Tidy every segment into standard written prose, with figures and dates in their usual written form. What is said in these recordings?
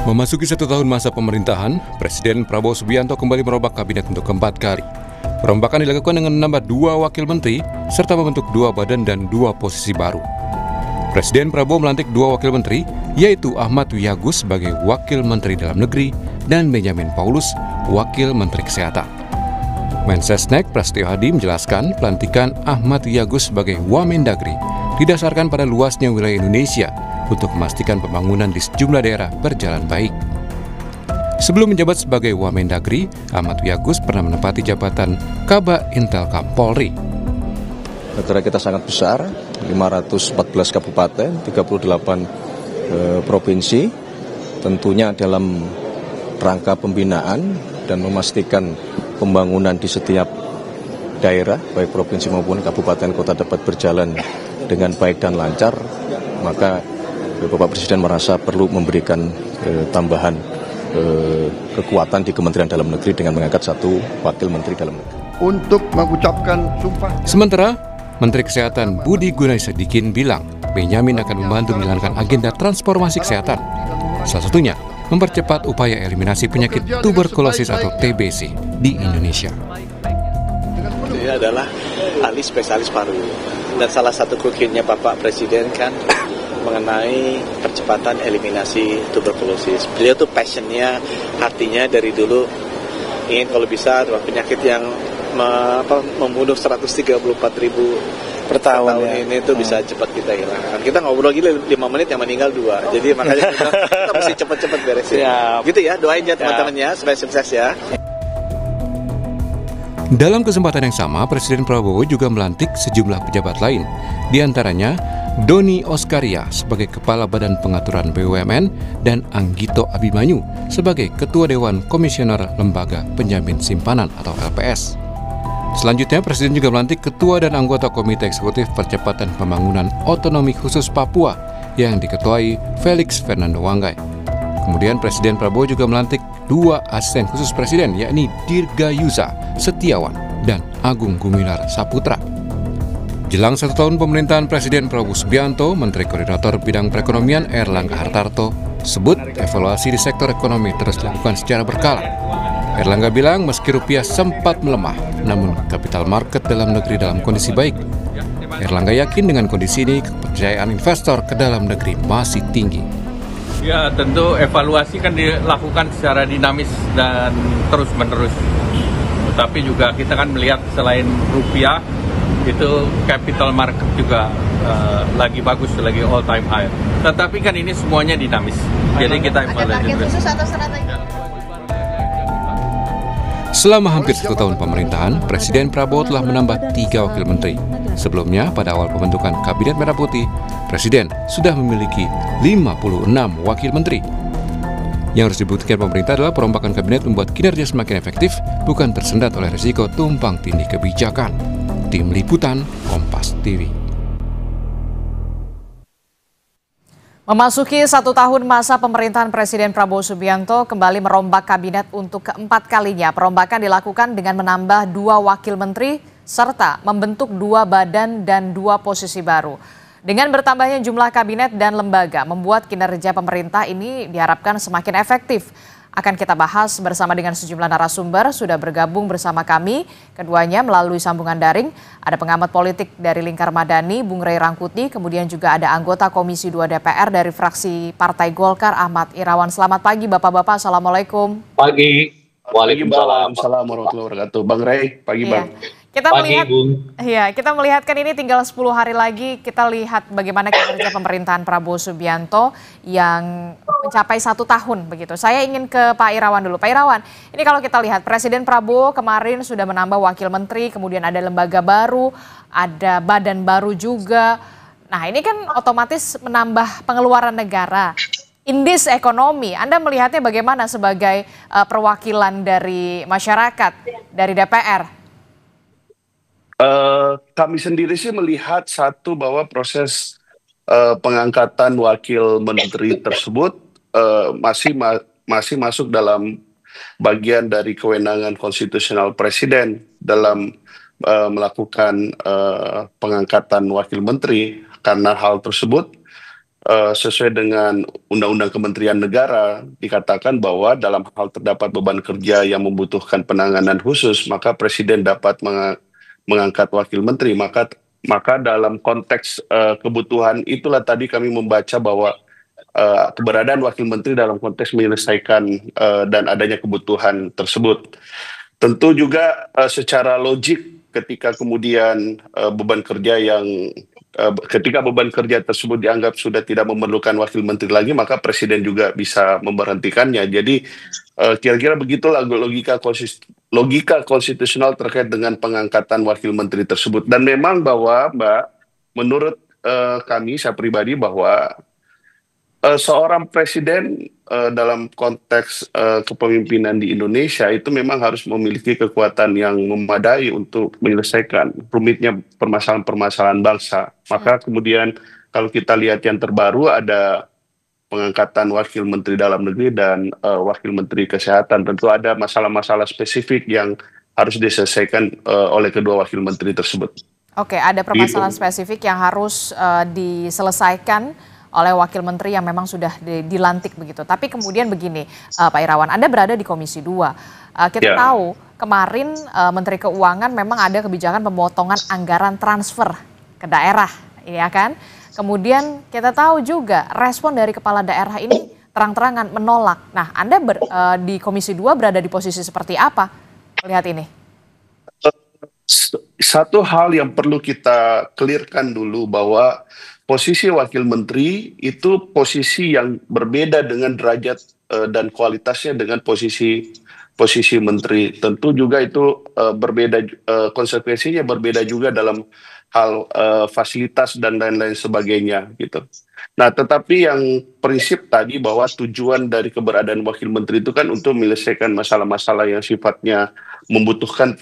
Memasuki 1 tahun masa pemerintahan, Presiden Prabowo Subianto kembali merombak kabinet untuk keempat kali. Perombakan dilakukan dengan menambah 2 wakil menteri, serta membentuk 2 badan dan 2 posisi baru. Presiden Prabowo melantik 2 wakil menteri, yaitu Ahmad Wiyagus sebagai Wakil Menteri Dalam Negeri dan Benjamin Paulus, Wakil Menteri Kesehatan. Mensesnek Prasetyo Hadi menjelaskan pelantikan Ahmad Wiyagus sebagai Wamendagri didasarkan pada luasnya wilayah Indonesia untuk memastikan pembangunan di sejumlah daerah berjalan baik. Sebelum menjabat sebagai Wamendagri, Ahmad Wiyagus pernah menempati jabatan Kaba Intelkam Polri. Negara kita sangat besar, 514 kabupaten, 38 provinsi, tentunya dalam rangka pembinaan dan memastikan pembangunan di setiap daerah, baik provinsi maupun kabupaten kota dapat berjalan dengan baik dan lancar, maka Bapak Presiden merasa perlu memberikan tambahan kekuatan di Kementerian Dalam Negeri dengan mengangkat 1 wakil menteri dalam negeri. Untuk mengucapkan sumpah. Sementara, Menteri Kesehatan Budi Gunadisadikin bilang Benjamin akan membantu menjalankan agenda transformasi kesehatan. Salah satunya, mempercepat upaya eliminasi penyakit tuberkulosis atau TBC di Indonesia. Ini adalah ahli spesialis paru. Dan salah satu kukinya Bapak Presiden kan mengenai percepatan eliminasi tuberkulosis. Beliau tuh passionnya, hatinya dari dulu ingin kalau bisa penyakit yang membunuh 134.000 per tahun ini tuh bisa cepat kita hilangkan. Kita ngobrol gila 5 menit yang meninggal 2. Jadi makanya kita mesti cepat-cepat beresin. Gitu ya, doain ya teman-temannya supaya sukses ya. Dalam kesempatan yang sama, Presiden Prabowo juga melantik sejumlah pejabat lain, di antaranya Doni Oskaria sebagai Kepala Badan Pengaturan BUMN dan Anggito Abimanyu sebagai Ketua Dewan Komisioner Lembaga Penjamin Simpanan atau LPS. Selanjutnya, Presiden juga melantik Ketua dan anggota Komite Eksekutif Percepatan Pembangunan Otonomi Khusus Papua yang diketuai Felix Fernando Wanggai. Kemudian Presiden Prabowo juga melantik 2 asisten khusus Presiden, yakni Dirgayusa Setiawan dan Agung Gumilar Saputra. Jelang 1 tahun pemerintahan Presiden Prabowo Subianto, Menteri Koordinator Bidang Perekonomian Erlangga Hartarto sebut evaluasi di sektor ekonomi terus dilakukan secara berkala. Erlangga bilang meski rupiah sempat melemah, namun capital market dalam negeri dalam kondisi baik. Erlangga yakin dengan kondisi ini kepercayaan investor ke dalam negeri masih tinggi. Ya, tentu evaluasi kan dilakukan secara dinamis dan terus-menerus. Tapi juga kita kan melihat selain rupiah, itu capital market juga lagi bagus, lagi all time high. Tetapi kan ini semuanya dinamis. Jadi kita evaluasi. Ada target khusus atau strategi? Selama hampir 1 tahun pemerintahan, Presiden Prabowo telah menambah 3 wakil menteri. Sebelumnya, pada awal pembentukan Kabinet Merah Putih, Presiden sudah memiliki 56 wakil menteri. Yang harus dibuktikan pemerintah adalah perombakan kabinet membuat kinerja semakin efektif, bukan tersendat oleh risiko tumpang tindih kebijakan. Tim Liputan, Kompas TV. Memasuki 1 tahun masa pemerintahan Presiden Prabowo Subianto kembali merombak kabinet untuk keempat kalinya. Perombakan dilakukan dengan menambah 2 wakil menteri serta membentuk 2 badan dan 2 posisi baru. Dengan bertambahnya jumlah kabinet dan lembaga membuat kinerja pemerintah ini diharapkan semakin efektif. Akan kita bahas bersama dengan sejumlah narasumber, sudah bergabung bersama kami, keduanya melalui sambungan daring. Ada pengamat politik dari Lingkar Madani, Bung Rey Rangkuti, kemudian juga ada anggota Komisi 2 DPR dari fraksi Partai Golkar, Ahmad Irawan. Selamat pagi Bapak-Bapak, Assalamualaikum. Pagi. Waalaikumsalam warahmatullahi wabarakatuh. Bang Rey, pagi Bang. Kita melihatkan ini tinggal 10 hari lagi, kita lihat bagaimana kinerja pemerintahan Prabowo Subianto yang mencapai 1 tahun begitu. Saya ingin ke Pak Irawan dulu. Pak Irawan, ini kalau kita lihat Presiden Prabowo kemarin sudah menambah wakil menteri, kemudian ada lembaga baru, ada badan baru juga. Nah, ini kan otomatis menambah pengeluaran negara. Indis ekonomi, Anda melihatnya bagaimana sebagai perwakilan dari masyarakat, dari DPR? Kami sendiri sih melihat bahwa proses pengangkatan wakil menteri tersebut masih masuk dalam bagian dari kewenangan konstitusional Presiden dalam melakukan pengangkatan wakil menteri. Karena hal tersebut sesuai dengan Undang-Undang Kementerian Negara dikatakan bahwa dalam hal terdapat beban kerja yang membutuhkan penanganan khusus, maka Presiden dapat mengangkat wakil menteri. Maka dalam konteks kebutuhan itulah tadi kami membaca bahwa keberadaan wakil menteri dalam konteks menyelesaikan dan adanya kebutuhan tersebut. Tentu juga secara logik ketika kemudian ketika beban kerja tersebut dianggap sudah tidak memerlukan wakil menteri lagi, maka Presiden juga bisa memberhentikannya. Jadi kira-kira begitulah logika konstitusional terkait dengan pengangkatan wakil menteri tersebut. Dan memang bahwa Mbak, menurut kami, saya pribadi, bahwa seorang presiden dalam konteks kepemimpinan di Indonesia itu memang harus memiliki kekuatan yang memadai untuk menyelesaikan rumitnya permasalahan-permasalahan bangsa. Maka kemudian kalau kita lihat yang terbaru ada pengangkatan wakil menteri dalam negeri dan wakil menteri kesehatan. Tentu ada masalah-masalah spesifik yang harus diselesaikan oleh kedua wakil menteri tersebut. Oke, ada permasalahan spesifik yang harus diselesaikan oleh wakil menteri yang memang sudah dilantik begitu. Tapi kemudian begini, Pak Irawan, Anda berada di Komisi 2. Kita tahu kemarin Menteri Keuangan memang ada kebijakan pemotongan anggaran transfer ke daerah, ya kan? Kemudian kita tahu juga respon dari kepala daerah ini terang-terangan menolak. Nah, Anda di Komisi 2 berada di posisi seperti apa melihat ini? Satu hal yang perlu kita clearkan dulu bahwa posisi wakil menteri itu posisi yang berbeda dengan derajat dan kualitasnya dengan posisi menteri. Tentu juga itu berbeda, konsekuensinya berbeda juga dalam hal fasilitas dan lain-lain sebagainya gitu. Nah, tetapi yang prinsip tadi bahwa tujuan dari keberadaan wakil menteri itu kan untuk menyelesaikan masalah-masalah yang sifatnya membutuhkan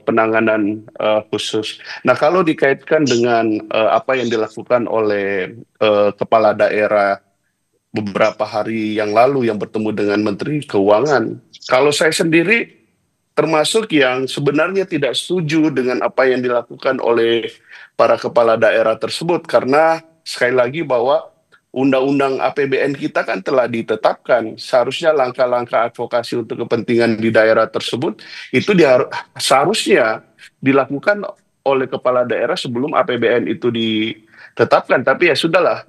penanganan khusus. Nah, kalau dikaitkan dengan apa yang dilakukan oleh kepala daerah beberapa hari yang lalu yang bertemu dengan Menteri Keuangan, kalau saya sendiri termasuk yang sebenarnya tidak setuju dengan apa yang dilakukan oleh para kepala daerah tersebut, karena sekali lagi bahwa Undang-Undang APBN kita kan telah ditetapkan. Seharusnya langkah-langkah advokasi untuk kepentingan di daerah tersebut itu seharusnya dilakukan oleh kepala daerah sebelum APBN itu ditetapkan. Tapi ya sudahlah,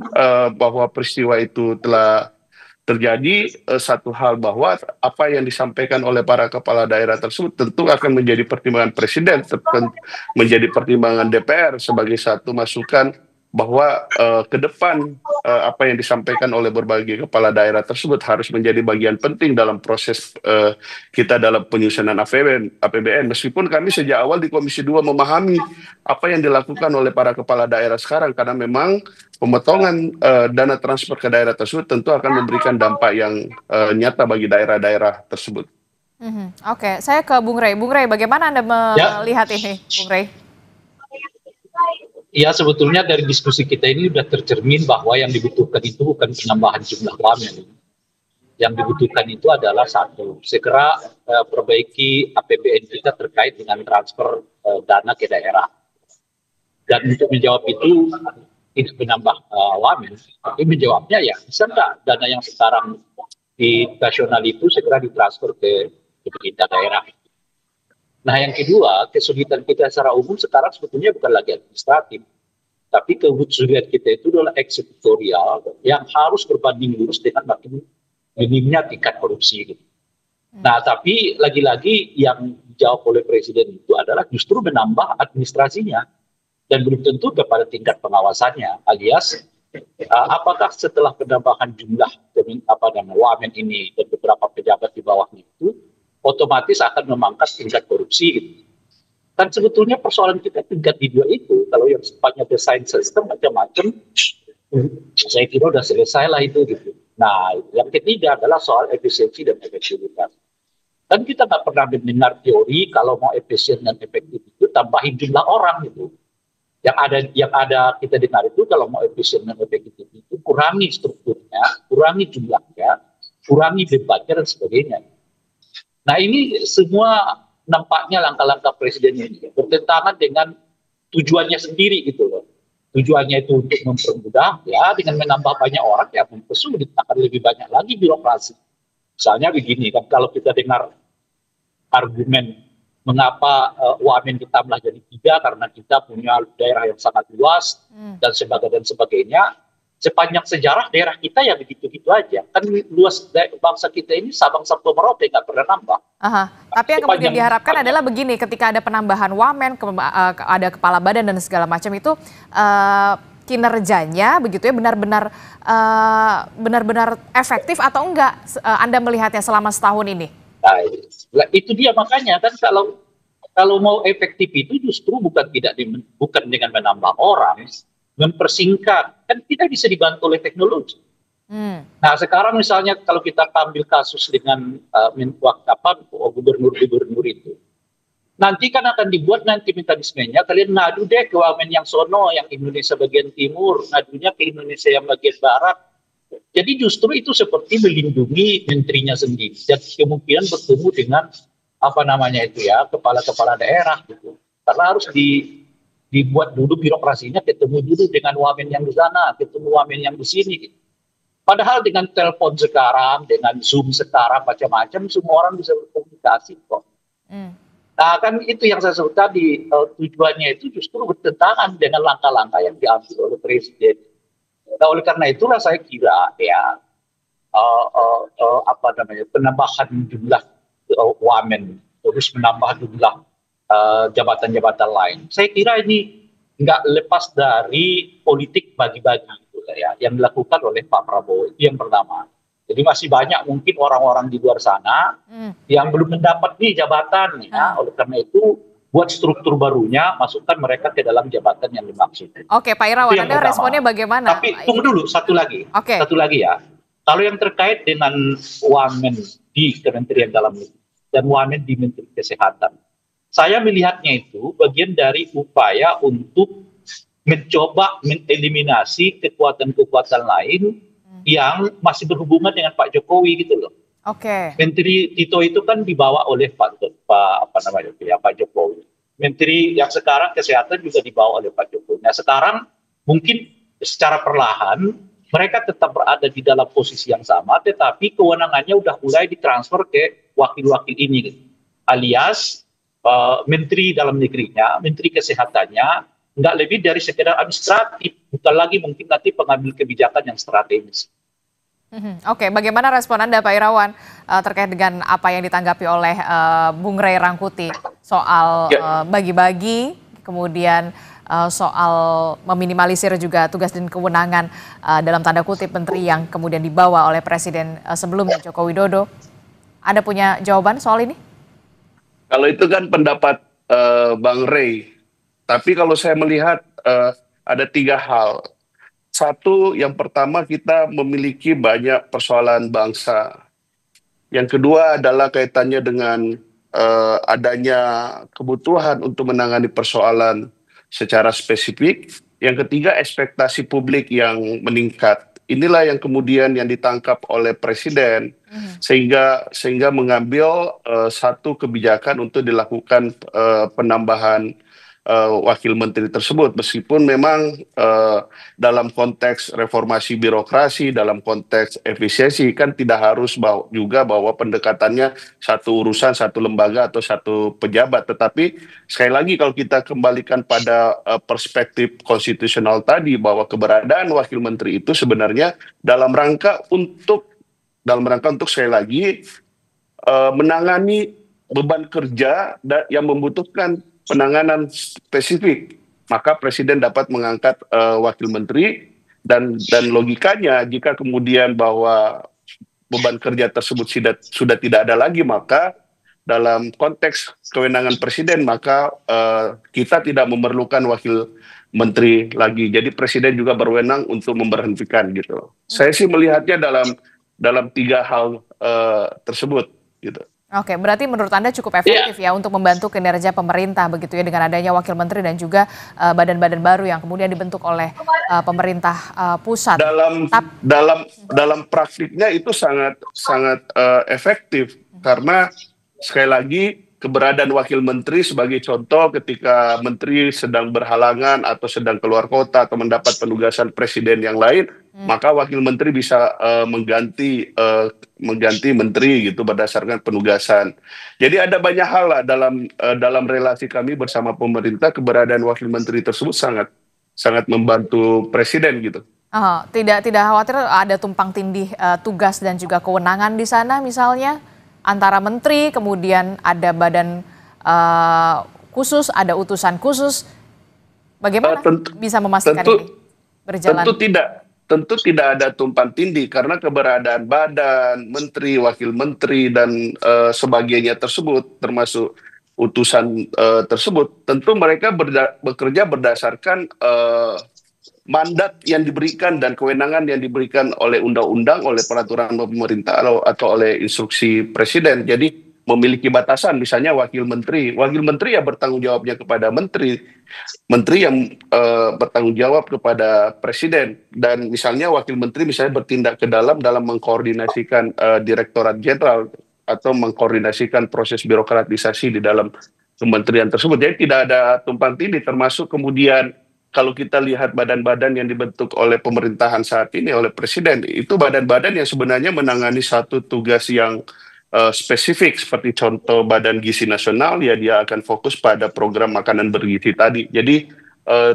bahwa peristiwa itu telah terjadi. Satu hal bahwa apa yang disampaikan oleh para kepala daerah tersebut tentu akan menjadi pertimbangan Presiden, menjadi pertimbangan DPR sebagai satu masukan bahwa ke depan apa yang disampaikan oleh berbagai kepala daerah tersebut harus menjadi bagian penting dalam proses kita dalam penyusunan APBN. Meskipun kami sejak awal di Komisi 2 memahami apa yang dilakukan oleh para kepala daerah sekarang, karena memang pemotongan dana transfer ke daerah tersebut tentu akan memberikan dampak yang nyata bagi daerah-daerah tersebut. Oke, saya ke Bung Rey. Bung Rey, bagaimana Anda melihat ini, Bung Rey? Ya, sebetulnya dari diskusi kita ini sudah tercermin bahwa yang dibutuhkan itu bukan penambahan jumlah wamen. Yang dibutuhkan itu adalah satu, segera perbaiki APBN kita terkait dengan transfer dana ke daerah. Dan untuk menjawab itu tidak menambah wamen, tapi menjawabnya ya bisa nggak dana yang sekarang di nasional itu segera ditransfer ke pemerintah daerah. Nah, yang kedua, kesulitan kita secara umum sekarang sebetulnya bukan lagi administratif, tapi kesulitan kita itu adalah eksekutorial yang harus berbanding lurus dengan makin minimnya tingkat korupsi. Gitu. Nah, tapi lagi-lagi yang dijawab oleh Presiden itu adalah justru menambah administrasinya dan belum tentu kepada tingkat pengawasannya, alias apakah setelah penambahan jumlah wamen ini dan beberapa pejabat di bawahnya itu otomatis akan memangkas tingkat korupsi gitu. Kan sebetulnya persoalan kita tingkat di dua itu, kalau yang sifatnya desain sistem macam-macam, saya kira udah selesai lah itu gitu. Nah, yang ketiga adalah soal efisiensi dan efektivitas. Kan kita nggak pernah mendengar teori kalau mau efisien dan efektif itu tambahin jumlah orang gitu. Yang ada kita dengar itu kalau mau efisien dan efektif itu kurangi strukturnya, kurangi jumlahnya, kurangi bebannya dan sebagainya. Nah, ini semua nampaknya langkah-langkah Presiden ini bertentangan dengan tujuannya sendiri gitu loh. tujuannya itu untuk mempermudah, ya dengan menambah banyak orang ya mempersulit, akan lebih banyak lagi birokrasi. Misalnya begini kan, kalau kita dengar argumen mengapa UAMN ditambah jadi 3 karena kita punya daerah yang sangat luas dan sebagainya. Sepanjang sejarah daerah kita ya begitu-gitu aja. Kan luas bangsa kita ini Sabang sampai Merauke nggak pernah nambah. Tapi yang kemudian diharapkan adalah begini, ketika ada penambahan wamen, ada kepala badan dan segala macam itu kinerjanya begitu ya benar-benar efektif atau enggak Anda melihatnya selama setahun ini? Nah, itu dia makanya kan kalau mau efektif itu justru bukan dengan menambah orang, mempersingkat, kan kita bisa dibantu oleh teknologi. Nah sekarang misalnya kalau kita ambil kasus dengan gubernur-gubernur itu, nanti kan akan dibuat nanti mekanismenya, kalian ngadu deh ke wamen yang sono, yang Indonesia bagian timur, ngadunya ke Indonesia yang bagian barat. Jadi justru itu seperti melindungi menterinya sendiri dan kemungkinan bertemu dengan kepala-kepala daerah gitu. Karena harus dibuat dulu birokrasinya, ketemu dulu dengan wamen yang di sana, ketemu wamen yang di sini. Padahal dengan telepon sekarang, dengan Zoom sekarang, macam-macam, semua orang bisa berkomunikasi kok. Nah kan itu yang saya sebut tadi, tujuannya itu justru bertentangan dengan langkah-langkah yang diambil oleh Presiden. Nah oleh karena itulah saya kira ya penambahan jumlah wamen, terus menambah jumlah jabatan-jabatan lain. Saya kira ini nggak lepas dari politik bagi-bagi gitu ya, yang dilakukan oleh Pak Prabowo. Itu yang pertama. Jadi masih banyak mungkin orang-orang di luar sana yang belum mendapat nih jabatan. Ya. Oleh karena itu buat struktur barunya, masukkan mereka ke dalam jabatan yang dimaksud. Oke, Pak Irawan, Anda responnya bagaimana? Tapi tunggu dulu, satu lagi ya. Kalau yang terkait dengan wamen di Kementerian Dalam Negeri dan wamen di Menteri Kesehatan, saya melihatnya itu bagian dari upaya untuk mencoba mengeliminasi kekuatan-kekuatan lain yang masih berhubungan dengan Pak Jokowi gitu loh. Menteri Tito itu kan dibawa oleh Pak Jokowi. Menteri yang sekarang Kesehatan juga dibawa oleh Pak Jokowi. Nah sekarang mungkin secara perlahan mereka tetap berada di dalam posisi yang sama, tetapi kewenangannya udah mulai ditransfer ke wakil-wakil ini, alias Menteri Dalam Negerinya, Menteri Kesehatannya, nggak lebih dari sekedar administratif, bukan lagi mungkin nanti pengambil kebijakan yang strategis. Oke, bagaimana respon Anda Pak Irawan terkait dengan apa yang ditanggapi oleh Bung Ray Rangkuti soal bagi-bagi, kemudian soal meminimalisir juga tugas dan kewenangan dalam tanda kutip menteri yang kemudian dibawa oleh Presiden sebelumnya Joko Widodo. Anda punya jawaban soal ini? Kalau itu kan pendapat Bang Ray. Tapi kalau saya melihat ada 3 hal. Satu, yang pertama kita memiliki banyak persoalan bangsa. Yang kedua adalah kaitannya dengan adanya kebutuhan untuk menangani persoalan secara spesifik. Yang ketiga, ekspektasi publik yang meningkat. Inilah yang kemudian yang ditangkap oleh Presiden sehingga mengambil satu kebijakan untuk dilakukan penambahan wakil menteri tersebut, meskipun memang dalam konteks reformasi birokrasi, dalam konteks efisiensi kan tidak harus juga bahwa pendekatannya satu urusan, satu lembaga atau satu pejabat, tetapi sekali lagi kalau kita kembalikan pada perspektif konstitusional tadi bahwa keberadaan wakil menteri itu sebenarnya dalam rangka untuk sekali lagi menangani beban kerja yang membutuhkan penanganan spesifik, maka Presiden dapat mengangkat wakil menteri dan logikanya jika kemudian bahwa beban kerja tersebut sudah tidak ada lagi, maka dalam konteks kewenangan Presiden maka kita tidak memerlukan wakil menteri lagi. Jadi Presiden juga berwenang untuk memberhentikan gitu. Saya sih melihatnya dalam 3 hal tersebut gitu. Oke, berarti menurut Anda cukup efektif ya untuk membantu kinerja pemerintah begitu ya, dengan adanya wakil menteri dan juga badan-badan baru yang kemudian dibentuk oleh pemerintah pusat. Dalam praktiknya itu sangat efektif karena sekali lagi keberadaan wakil menteri sebagai contoh ketika menteri sedang berhalangan atau sedang keluar kota atau mendapat penugasan presiden yang lain, maka wakil menteri bisa mengganti menteri gitu berdasarkan penugasan. Jadi ada banyak hal lah dalam relasi kami bersama pemerintah, keberadaan wakil menteri tersebut sangat membantu presiden gitu. Tidak khawatir ada tumpang tindih tugas dan juga kewenangan di sana misalnya antara menteri, kemudian ada badan khusus, ada utusan khusus. Bagaimana bisa memastikan ini berjalan? Tentu tidak ada tumpang tindih karena keberadaan badan, menteri, wakil menteri dan sebagainya tersebut termasuk utusan tersebut, tentu mereka bekerja berdasarkan mandat yang diberikan dan kewenangan yang diberikan oleh undang-undang, oleh peraturan pemerintah atau oleh instruksi presiden. Jadi memiliki batasan, misalnya wakil menteri ya bertanggung jawabnya kepada menteri yang bertanggung jawab kepada presiden, dan misalnya wakil menteri misalnya bertindak ke dalam mengkoordinasikan direktorat jenderal atau mengkoordinasikan proses birokratisasi di dalam kementerian tersebut. Jadi tidak ada tumpang tindih, termasuk kemudian kalau kita lihat badan-badan yang dibentuk oleh pemerintahan saat ini oleh presiden, itu badan-badan yang sebenarnya menangani satu tugas yang spesifik, seperti contoh Badan Gizi Nasional, ya dia akan fokus pada program makanan bergizi tadi. Jadi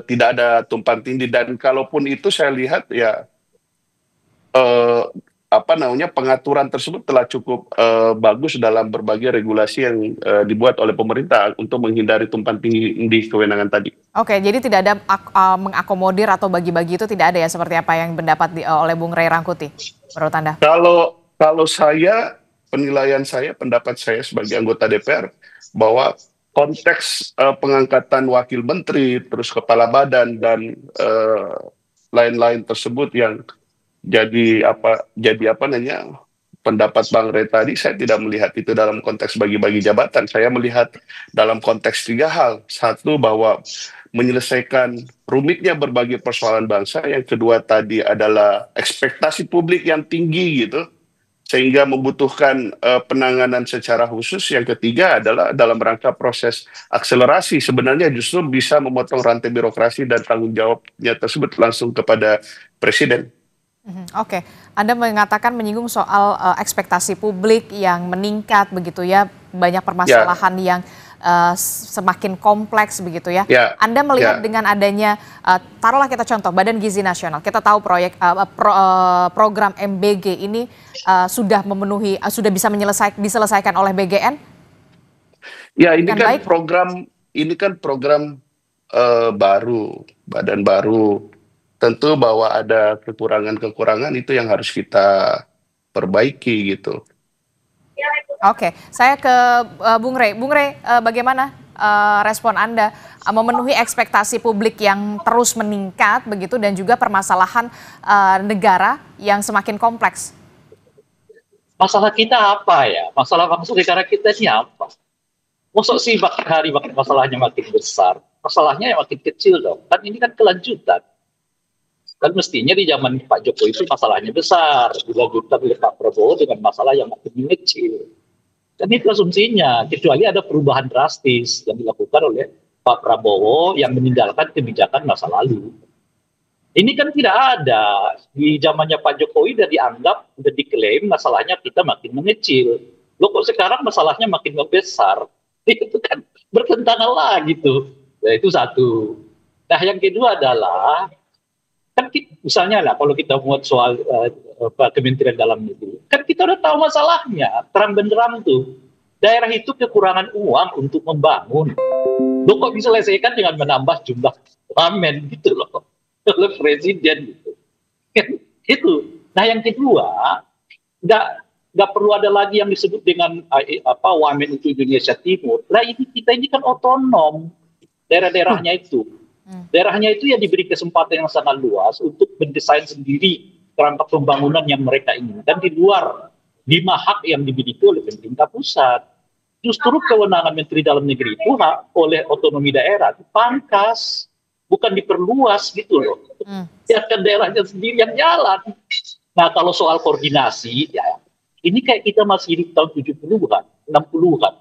tidak ada tumpang tindih, dan kalaupun itu saya lihat ya pengaturan tersebut telah cukup bagus dalam berbagai regulasi yang dibuat oleh pemerintah untuk menghindari tumpang tindih kewenangan tadi. Oke, jadi tidak ada mengakomodir atau bagi-bagi, itu tidak ada ya, seperti apa yang pendapat oleh Bung Ray Rangkuti menurut Anda? Kalau saya, pendapat saya sebagai anggota DPR, bahwa konteks pengangkatan wakil menteri, terus kepala badan dan lain-lain tersebut yang jadi pendapat Bang Ray tadi, saya tidak melihat itu dalam konteks bagi-bagi jabatan. Saya melihat dalam konteks 3 hal. Satu, bahwa menyelesaikan rumitnya berbagai persoalan bangsa. Yang kedua tadi adalah ekspektasi publik yang tinggi gitu, sehingga membutuhkan penanganan secara khusus. Yang ketiga adalah dalam rangka proses akselerasi, sebenarnya justru bisa memotong rantai birokrasi dan tanggung jawabnya tersebut langsung kepada presiden. Oke, Anda mengatakan menyinggung soal ekspektasi publik yang meningkat begitu ya, banyak permasalahan yang semakin kompleks begitu ya. Anda melihat dengan adanya, taruhlah kita contoh Badan Gizi Nasional, kita tahu program MBG ini sudah memenuhi, sudah bisa diselesaikan oleh BGN? Ya, ini kan program baru, badan baru. Tentu bahwa ada kekurangan-kekurangan itu yang harus kita perbaiki gitu. Oke, saya ke Bung Ray. Bung Ray, bagaimana respon Anda memenuhi ekspektasi publik yang terus meningkat begitu, dan juga permasalahan negara yang semakin kompleks? Masalah kita apa ya? Masalah negara kita ini apa? Maksud sih makin hari masalahnya makin besar, masalahnya yang makin kecil dong. Kan ini kan kelanjutan. Kan mestinya di zaman Pak Jokowi itu masalahnya besar, dilanjutkan oleh Pak Prabowo dengan masalah yang makin kecil. Dan itu asumsinya, kecuali ada perubahan drastis yang dilakukan oleh Pak Prabowo yang meninggalkan kebijakan masa lalu. Ini kan tidak ada. Di zamannya Pak Jokowi sudah dianggap, sudah diklaim masalahnya kita makin mengecil. Loh kok sekarang masalahnya makin membesar? Itu kan bertentangan lah gitu. Nah, itu satu. Nah, yang kedua adalah kan misalnya lah kalau kita buat soal Kementerian Dalam Negeri, kan kita udah tahu masalahnya, terang benderang tuh. Daerah itu kekurangan uang untuk membangun. Loh kok bisa selesaikan dengan menambah jumlah wamen gitu loh, oleh presiden gitu. Itu. Nah yang kedua, nggak perlu ada lagi yang disebut dengan wamen untuk Indonesia Timur. Nah kita ini kan otonom daerah-daerahnya itu. Daerahnya itu yang diberi kesempatan yang sangat luas untuk mendesain sendiri kerangka pembangunan yang mereka inginkan di luar 5 hak yang dimiliki oleh pemerintah pusat. Justru kewenangan Menteri Dalam Negeri itu oleh otonomi daerah dipangkas, bukan diperluas gitu loh. Biarkan daerahnya sendiri yang jalan. Nah kalau soal koordinasi, ya ini kayak kita masih hidup tahun 70-an, 60-an.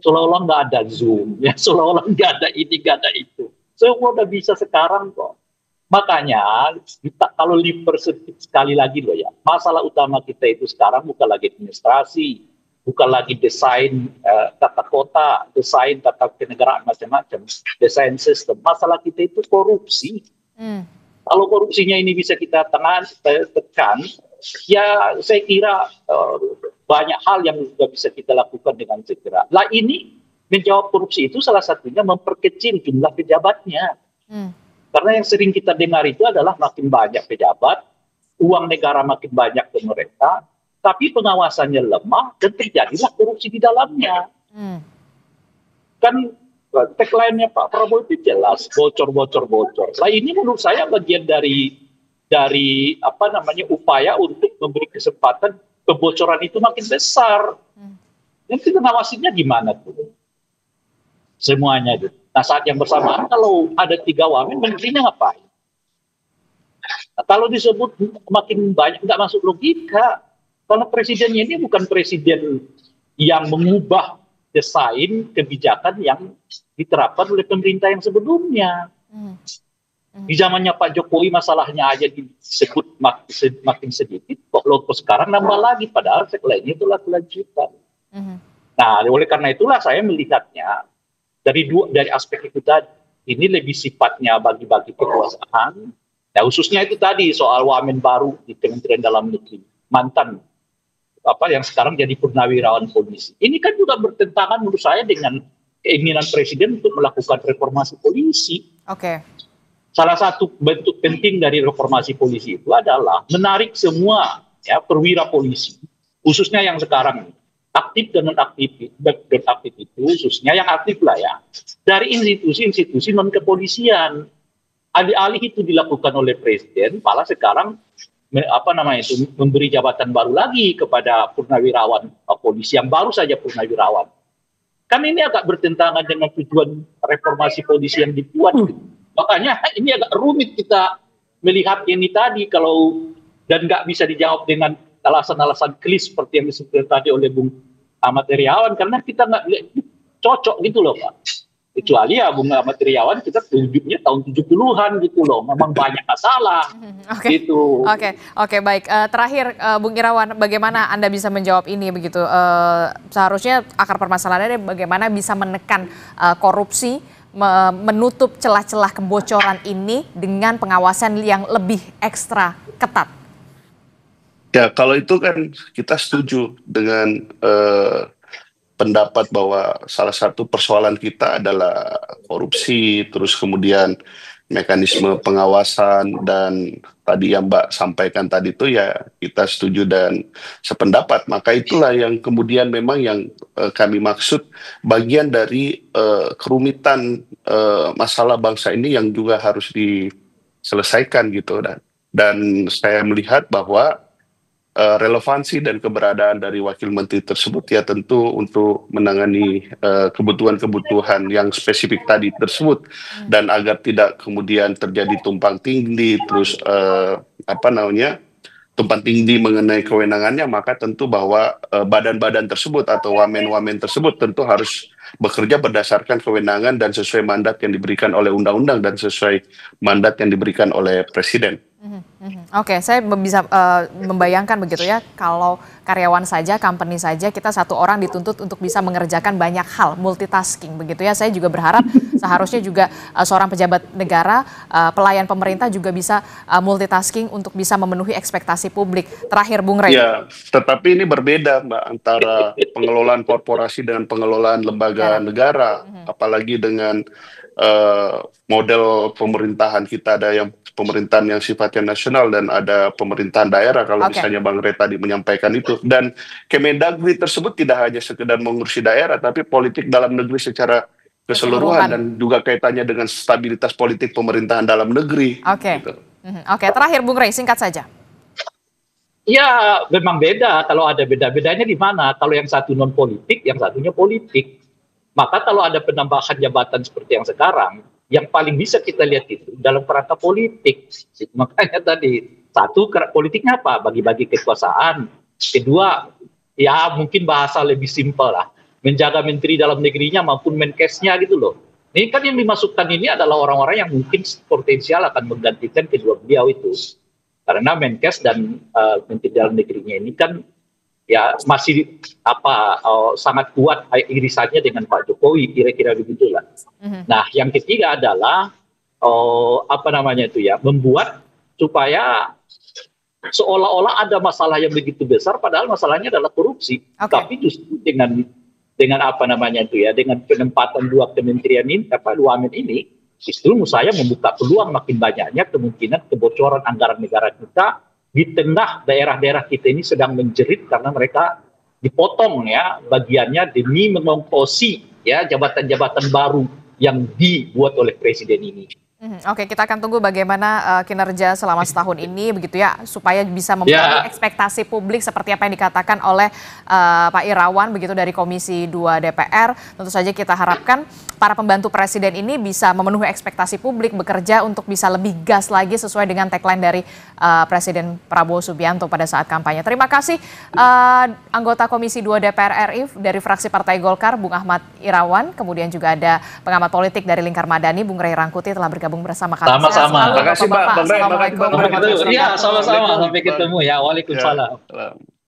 seolah-olah nggak ada Zoom, ya seolah-olah nggak ada ini, nggak ada itu. Semua udah bisa sekarang kok. Makanya kita kalau dipersempit sekali lagi loh ya, masalah utama kita itu sekarang bukan lagi administrasi, bukan lagi desain tata kota, desain tata kenegaraan macam-macam, desain sistem. Masalah kita itu korupsi. Kalau korupsinya ini bisa kita tekan, ya saya kira banyak hal yang juga bisa kita lakukan dengan segera. Lah ini menjawab korupsi itu salah satunya memperkecil jumlah pejabatnya. Karena yang sering kita dengar itu adalah makin banyak pejabat, uang negara makin banyak ke mereka, tapi pengawasannya lemah dan terjadilah korupsi di dalamnya. Kan tagline-nya Pak Prabowo itu jelas, bocor. Nah ini menurut saya bagian dari apa namanya upaya untuk memberi kesempatan kebocoran itu makin besar. Nanti ngawasinya gimana tuh? Semuanya gitu. Nah saat yang bersamaan kalau ada 3 wamen, menterinya ngapain? Nah, kalau disebut makin banyak, nggak masuk logika. Karena presidennya ini bukan presiden yang mengubah desain kebijakan yang diterapkan oleh pemerintah yang sebelumnya. Di zamannya Pak Jokowi masalahnya aja disebut makin sedikit, kok sekarang nambah lagi, padahal lainnya itulah kelanjutan. Nah oleh karena itulah saya melihatnya, dari aspek itu tadi, ini lebih sifatnya bagi-bagi kekuasaan. Nah, khususnya itu tadi soal wamen baru di Kementerian Dalam Negeri, mantan yang sekarang jadi purnawirawan polisi. Ini kan juga bertentangan menurut saya dengan keinginan presiden untuk melakukan reformasi polisi. Salah satu bentuk penting dari reformasi polisi itu adalah menarik semua perwira polisi, khususnya yang sekarang aktif dan non-aktif itu, khususnya yang aktif lah ya, dari institusi-institusi non-kepolisian. Alih-alih itu dilakukan oleh presiden, malah sekarang memberi jabatan baru lagi kepada purnawirawan polisi yang baru saja purnawirawan. Kan ini agak bertentangan dengan tujuan reformasi polisi yang dibuat. Makanya ini agak rumit kita melihat ini tadi dan nggak bisa dijawab dengan alasan-alasan klis seperti yang disebutkan tadi oleh Bung Ahmad Heriawan, karena kita nggak cocok gitu loh Pak. Kecuali ya Bung Ahmad Heriawan kita tunjuknya tahun 70-an gitu loh, memang banyak masalah. Gitu. Oke, baik. Terakhir Bung Irawan, bagaimana Anda bisa menjawab ini begitu? Seharusnya akar permasalahannya bagaimana bisa menekan korupsi, menutup celah-celah kebocoran ini dengan pengawasan yang lebih ekstra ketat. Ya, kalau itu kan kita setuju dengan pendapat bahwa salah satu persoalan kita adalah korupsi, terus kemudian mekanisme pengawasan, dan tadi yang Mbak sampaikan tadi itu ya kita setuju dan sependapat. Maka itulah yang kemudian memang yang kami maksud bagian dari kerumitan masalah bangsa ini yang juga harus diselesaikan gitu. Dan saya melihat bahwa relevansi dan keberadaan dari wakil menteri tersebut ya tentu untuk menangani kebutuhan-kebutuhan yang spesifik tadi tersebut, dan agar tidak kemudian terjadi tumpang tindih, terus tumpang tindih mengenai kewenangannya, maka tentu bahwa badan-badan tersebut atau wamen-wamen tersebut tentu harus bekerja berdasarkan kewenangan dan sesuai mandat yang diberikan oleh undang-undang dan sesuai mandat yang diberikan oleh presiden. Oke, saya bisa membayangkan begitu ya, kalau karyawan saja, company saja, kita satu orang dituntut untuk bisa mengerjakan banyak hal, multitasking begitu ya. Saya juga berharap seharusnya juga seorang pejabat negara, pelayan pemerintah juga bisa multitasking untuk bisa memenuhi ekspektasi publik. Terakhir Bung Rey. Ya, tetapi ini berbeda Mbak antara pengelolaan korporasi dengan pengelolaan lembaga negara, apalagi dengan model pemerintahan kita, ada yang pemerintahan yang sifatnya nasional dan ada pemerintahan daerah kalau misalnya Bang Rey tadi menyampaikan itu. Dan Kemendagri tersebut tidak hanya sekedar mengurusi daerah, tapi politik dalam negeri secara keseluruhan dan juga kaitannya dengan stabilitas politik pemerintahan dalam negeri. Gitu. Terakhir Bung Rey, singkat saja. Ya memang beda, kalau ada beda-bedanya di mana? Kalau yang satu non politik, yang satunya politik. Maka kalau ada penambahan jabatan seperti yang sekarang, yang paling bisa kita lihat itu dalam kerangka politik. Makanya tadi, satu politiknya apa? Bagi-bagi kekuasaan. Kedua, ya mungkin bahasa lebih simpel lah. menjaga menteri dalam negerinya maupun Menkesnya gitu loh. Ini kan yang dimasukkan ini adalah orang-orang yang mungkin potensial akan menggantikan kedua beliau itu. Karena Menkes dan menteri dalam negerinya ini kan ya masih sangat kuat irisannya dengan Pak Jokowi, kira-kira begitulah. Nah, yang ketiga adalah membuat supaya seolah-olah ada masalah yang begitu besar, padahal masalahnya adalah korupsi. Tapi justru dengan dengan penempatan dua kementerian ini, dua amen ini, justru menurut saya membuka peluang makin banyaknya kemungkinan kebocoran anggaran negara kita di tengah daerah-daerah kita ini sedang menjerit karena mereka dipotong ya bagiannya demi mengongkosi ya jabatan-jabatan baru yang dibuat oleh presiden ini. Oke, kita akan tunggu bagaimana kinerja selama setahun ini begitu ya, supaya bisa memenuhi ekspektasi publik seperti apa yang dikatakan oleh Pak Irawan begitu dari Komisi 2 DPR. Tentu saja kita harapkan para pembantu presiden ini bisa memenuhi ekspektasi publik, bekerja untuk bisa lebih gas lagi sesuai dengan tagline dari Presiden Prabowo Subianto pada saat kampanye. Terima kasih anggota Komisi 2 DPR RI dari fraksi Partai Golkar, Bung Ahmad Irawan, kemudian juga ada pengamat politik dari Lingkar Madani, Bung Ray Rangkuti telah bergabung bersama kami. Sama-sama. Terima kasih Pak. Assalamualaikum. Iya, sama-sama. Sampai ketemu ya. Waalaikumsalam.